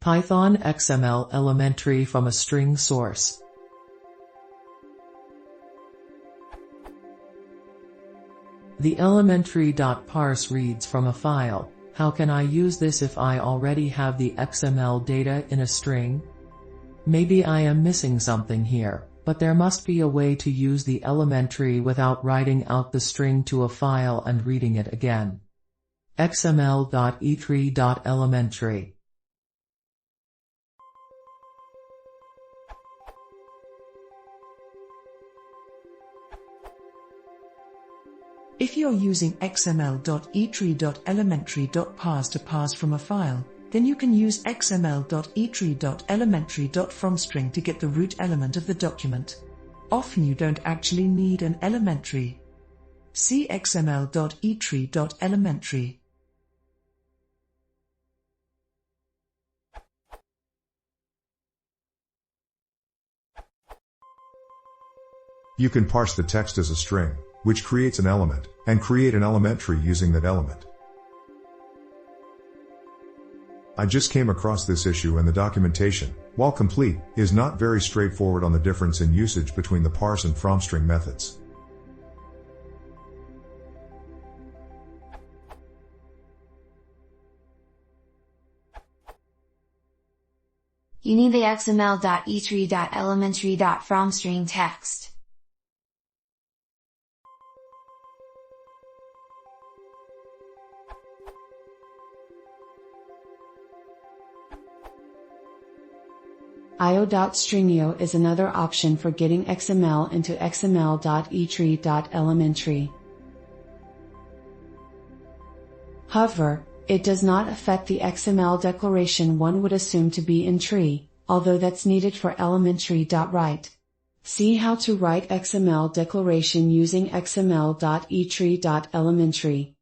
Python XML elementary from a string source. The elementtree.parse reads from a file. How can I use this if I already have the XML data in a string? Maybe I am missing something here, but there must be a way to use the elementtree without writing out the string to a file and reading it again. xml.etree.elementtree. If you're using xml.etree.elementtree.parse to parse from a file, then you can use xml.etree.elementtree.fromString to get the root element of the document. Often you don't actually need an elementtree. See xml.etree.elementtree. You can parse the text as a string, which creates an element, and create an elementtree using that element. I just came across this issue, and the documentation, while complete, is not very straightforward on the difference in usage between the parse and fromString methods. You need the xml.etree.elementtree.fromString text. io.stringio is another option for getting XML into xml.etree.elementtree. However, it does not affect the XML declaration one would assume to be in tree, although that's needed for elementtree.write. See how to write XML declaration using xml.etree.elementtree.